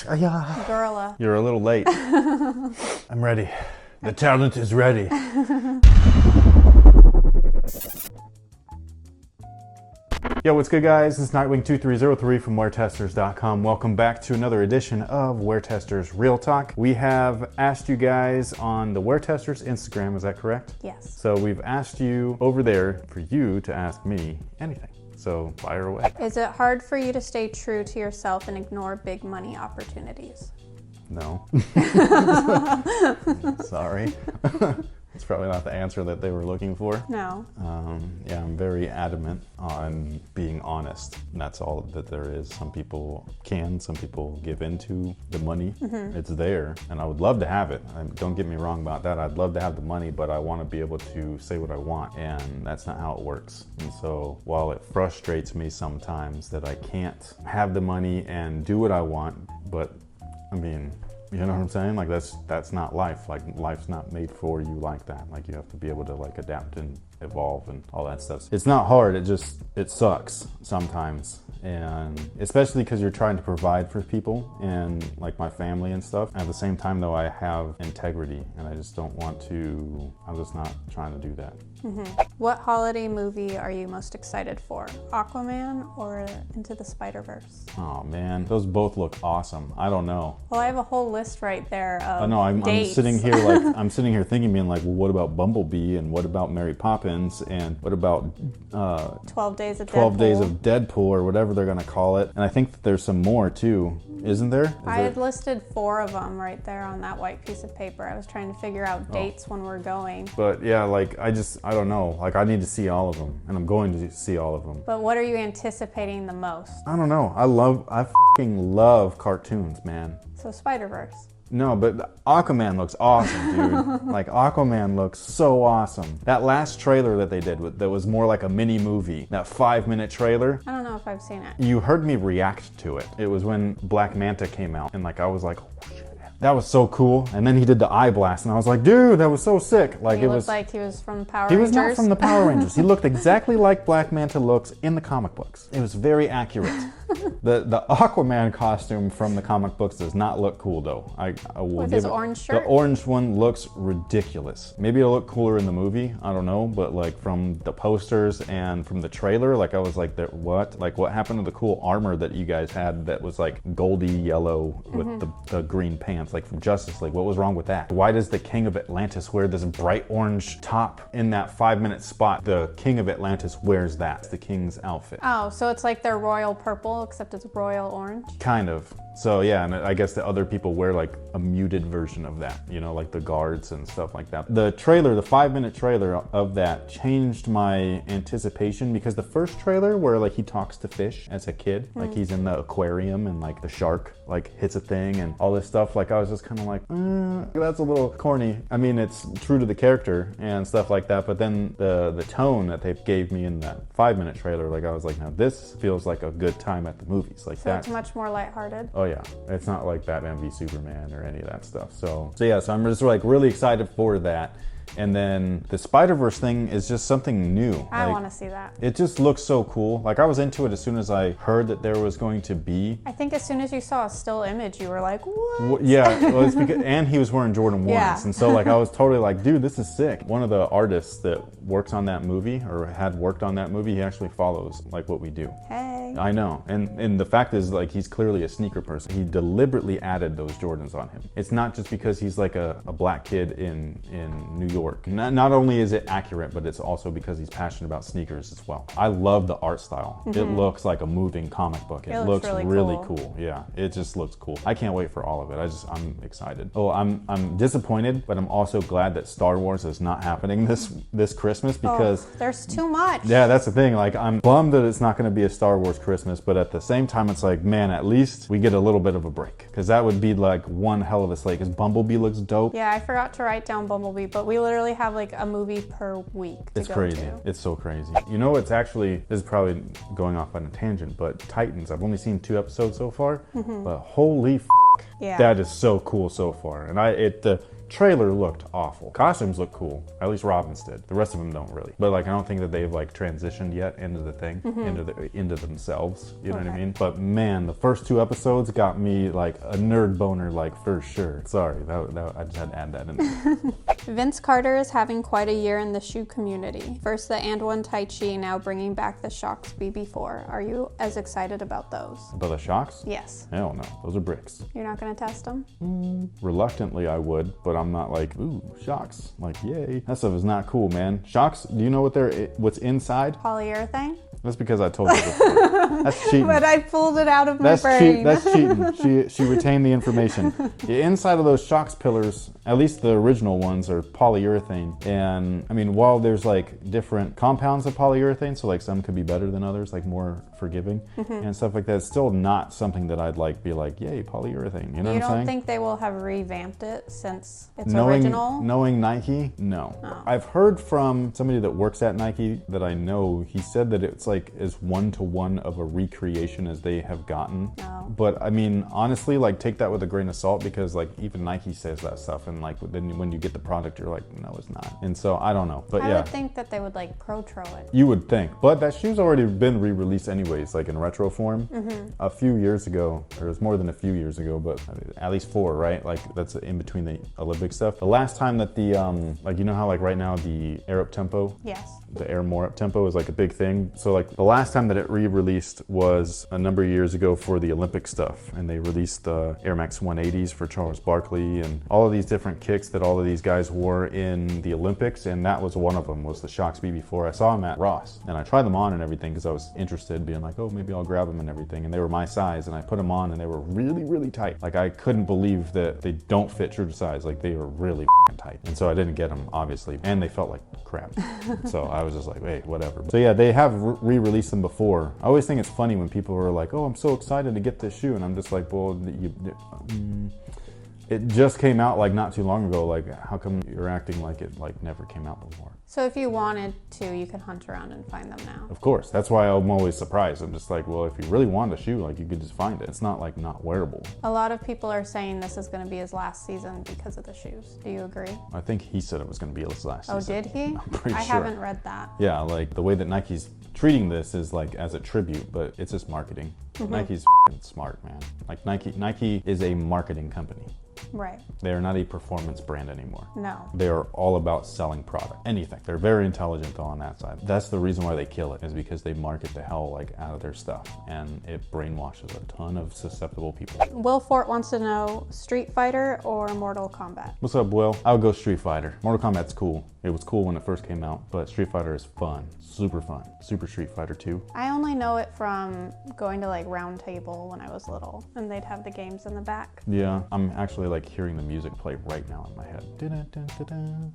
Gorilla. You're a little late. I'm ready. The talent is ready. Yo, what's good, guys? This is Nightwing2303 from WearTesters.com. Welcome back to another edition of WearTesters Real Talk. We have asked you guys on the WearTesters Instagram, is that correct? Yes. So we've asked you over there for you to ask me anything. So fire away. Is it hard for you to stay true to yourself and ignore big money opportunities? No. Sorry. It's probably not the answer that they were looking for. No. Yeah, I'm very adamant on being honest. And that's all that there is. Some people can, some people give into the money. It's there, and I would love to have it. Don't get me wrong about that. I'd love to have the money, but I want to be able to say what I want, and that's not how it works. And so while it frustrates me sometimes that I can't have the money and do what I want, but I mean, you know what I'm saying? Like that's not life. Like life's not made for you like that. Like you have to be able to like adapt and evolve and all that stuff. It's not hard, it sucks sometimes. And especially because you're trying to provide for people and like my family and stuff. At the same time though, I have integrity and I just don't want to, I'm just not trying to do that. What holiday movie are you most excited for? Aquaman or Into the Spider-Verse? Oh man, those both look awesome. I don't know. Well, I have a whole list right there of I'm dates. sitting here like, I'm sitting here thinking, being like, well, what about Bumblebee and what about Mary Poppins and what about 12 Days of 12 Deadpool. Days of Deadpool or whatever they're gonna call it. And I think that there's some more too, isn't there? I had listed 4 of them right there on that white piece of paper. I was trying to figure out dates when we're going. But yeah, like I don't know. Like I need to see all of them, and I'm going to see all of them. But what are you anticipating the most? I don't know. I fucking love cartoons, man. So Spider-Verse. No, but Aquaman looks awesome, dude. Like Aquaman looks so awesome. That last trailer that they did that was more like a mini movie, that 5-minute trailer. I don't know if I've seen it. You heard me react to it. It was when Black Manta came out, and like I was like, oh shit. That was so cool. And then he did the eye blast, and I was like, dude, that was so sick. Like He looked like he was from Power Rangers. He was not from the Power Rangers. He looked exactly like Black Manta looks in the comic books. It was very accurate. The Aquaman costume from the comic books does not look cool though. I will With give his it. orange shirt? The orange one looks ridiculous. Maybe it'll look cooler in the movie. I don't know, but like from the posters and from the trailer, like I was like, what? Like what happened to the cool armor that you guys had that was like goldy yellow with the green pants, like from Justice League? What was wrong with that? Why does the King of Atlantis wear this bright orange top in that 5-minute spot? The King of Atlantis wears that. It's the king's outfit. Oh, so it's like their royal purple, except it's royal orange? Kind of. So yeah, and I guess the other people wear like a muted version of that, you know, like the guards and stuff like that. The trailer, the 5-minute trailer of that changed my anticipation, because the first trailer where like he talks to fish as a kid, like he's in the aquarium and like the shark like hits a thing and all this stuff, like I was just kind of like, that's a little corny. I mean, it's true to the character and stuff like that, but then the tone that they gave me in that 5-minute trailer, like I was like, now this feels like a good time at the movies. Like So it's much more lighthearted? Oh yeah, it's not like Batman v Superman or any of that stuff. So yeah, so I'm just like really excited for that. And then the Spider-Verse thing is just something new. I want to see that. It just looks so cool. Like I was into it as soon as I heard that there was going to be. I think as soon as you saw a still image, you were like, what? Yeah, well, it's because, and he was wearing Jordan 1s. Yeah. And so like I was totally like, dude, this is sick. One of the artists that works on that movie or had worked on that movie, he actually follows like what we do. Hey. I know. And the fact is, like, he's clearly a sneaker person. He deliberately added those Jordans on him. It's not just because he's like a black kid in New York. Not only is it accurate, but it's also because he's passionate about sneakers as well. I love the art style. It looks like a moving comic book. It looks really cool. Yeah, it just looks cool. I can't wait for all of it. I'm excited. Oh, I'm disappointed, but I'm also glad that Star Wars is not happening this Christmas, because there's too much. Yeah, that's the thing. Like, I'm bummed that it's not going to be a Star Wars Christmas, but at the same time, it's like, man, at least we get a little bit of a break, because that would be like one hell of a slate. Because Bumblebee looks dope. Yeah, I forgot to write down Bumblebee, but we literally have like a movie per week. It's crazy. It's so crazy. You know, it's actually, this is probably going off on a tangent, but Titans, I've only seen 2 episodes so far, but holy f, yeah, that is so cool so far. And Trailer looked awful. Costumes look cool. At least Robin's did. The rest of them don't really. But like, I don't think that they've like transitioned yet into the thing, into themselves. You know what I mean? But man, the first 2 episodes got me like a nerd boner, like for sure. Sorry, I just had to add that in there. Vince Carter is having quite a year in the shoe community. First the And One Tai Chi, now bringing back the Shox BB4. Are you as excited about those? About the Shox? Yes. Hell no, those are bricks. You're not gonna test them? Reluctantly I would, but I'm not like, ooh, Shox, like yay. That stuff is not cool, man. Shox, do you know what's inside? Polyurethane? That's because I told you before. That's cheating. But I pulled it out of my brain. That's cheating. She retained the information. The inside of those Shox pillars, at least the original ones, are polyurethane. And I mean, while there's like different compounds of polyurethane, so like some could be better than others, like more forgiving and stuff like that, it's still not something that I'd like be like, yay, polyurethane. You know what I'm saying? You don't think they will have revamped it since it's original? Knowing Nike, no. Oh. I've heard from somebody that works at Nike that I know, he said that it's like as 1-to-1 of a recreation as they have gotten. Oh. But I mean, honestly, like take that with a grain of salt, because like even Nike says that stuff, and like then when you get the product, you're like, no, it's not. And so I don't know, but I yeah. would think that they would like Pro-Tro it. You would think, but that shoe's already been re-released anyways, like in retro form. A few years ago, or it was more than a few years ago, but at least 4, right? Like that's in between the Olympic stuff. The last time that the, like, you know how like right now the Air Up Tempo? Yes. The Air More Up Tempo is like a big thing. So like the last time that it re-released was a number of years ago for the Olympic stuff. And they released the Air Max 180s for Charles Barkley and all of these different kicks that all of these guys wore in the Olympics. And that was one of them, was the Shox BB4. I saw them at Ross and I tried them on and everything because I was interested, being like, oh, maybe I'll grab them and everything. And they were my size and I put them on and they were really, really tight. Like I couldn't believe that they don't fit true to size. Like they were really tight. And so I didn't get them, obviously. And they felt like crap. So I was just like, wait, whatever. So yeah, they have re-released them before. I always think it's funny when people are like, oh, I'm so excited to get this shoe. And I'm just like, well, it just came out like not too long ago. Like, how come you're acting like it like never came out before? So if you wanted to, you could hunt around and find them now. Of course. That's why I'm always surprised. I'm just like, well, if you really want a shoe, like you could just find it. It's not like not wearable. A lot of people are saying this is going to be his last season because of the shoes. Do you agree? I think he said it was going to be his last Oh, season. did he? I'm pretty I sure. haven't read that. Yeah, like the way that Nike's treating this is like as a tribute, but it's just marketing. Nike's smart, man. Like Nike is a marketing company. Right. They are not a performance brand anymore. No. They are all about selling product, anything. They're very intelligent though on that side. That's the reason why they kill it, is because they market the hell like out of their stuff, and it brainwashes a ton of susceptible people. Will Fort wants to know Street Fighter or Mortal Kombat? What's up, Will? I would go Street Fighter. Mortal Kombat's cool. It was cool when it first came out, but Street Fighter is fun. Super fun. Super Street Fighter 2. I only know it from going to like Round Table when I was little, and they'd have the games in the back. Yeah, I'm actually like hearing the music play right now in my head.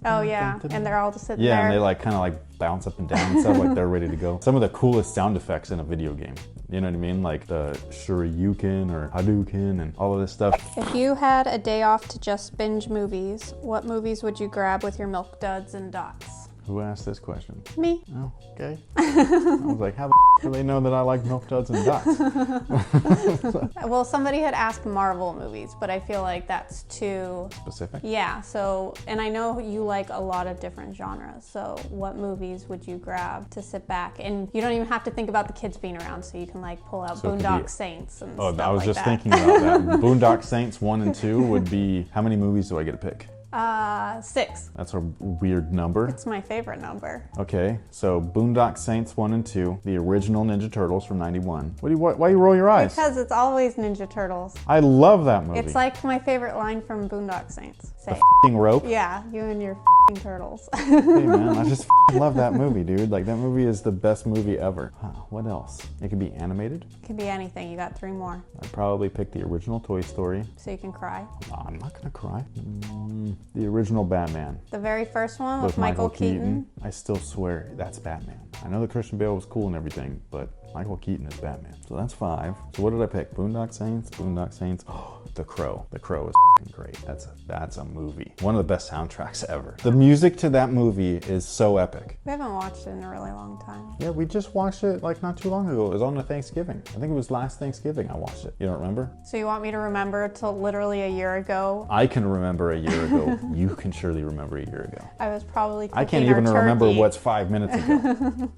Oh yeah, and they're all just sitting Yeah, there. and they like kind of like bounce up and down and stuff, like they're ready to go. Some of the coolest sound effects in a video game. You know what I mean? Like the Shoryuken or Hadouken and all of this stuff. If you had a day off to just binge movies, what movies would you grab with your milk duds and dots? Who asked this question? Me. Oh, okay. I was like, how the do they know that I like milk duds and dots? Well, somebody had asked Marvel movies, but I feel like that's too Specific? Yeah, so, and I know you like a lot of different genres, so what movies would you grab to sit back? And you don't even have to think about the kids being around, so you can like pull out So it could Boondock be- Saints and Oh, stuff I was like just that. thinking about that. Boondock Saints 1 and 2 would be, how many movies do I get to pick? 6. That's a weird number. It's my favorite number. Okay, so Boondock Saints 1 and 2, the original Ninja Turtles from '91. Why you roll your eyes? Because it's always Ninja Turtles. I love that movie. It's like my favorite line from Boondock Saints. Say, F***ing rope. yeah, you and your f***ing turtles. Hey man, I just f***ing love that movie, dude. Like that movie is the best movie ever. Huh, what else? It could be animated. It could be anything. You got 3 more, I'd probably pick the original Toy Story. so you can cry. Oh, I'm not gonna cry. The original Batman The very first one with Michael Keaton. I still swear that's Batman. I know that Christian Bale was cool and everything, but Michael Keaton is Batman. So that's 5. So what did I pick? Boondock Saints, Boondock Saints. Oh, The Crow. The Crow is f***ing great. That's a awesome movie. One of the best soundtracks ever. The music to that movie is so epic. We haven't watched it in a really long time. Yeah, we just watched it like not too long ago. It was on a Thanksgiving. I think it was last Thanksgiving I watched it. You don't remember? So you want me to remember till literally a year ago? I can remember a year ago. You can surely remember a year ago. I was probably cooking I can't even our remember turkey. what's 5 minutes ago.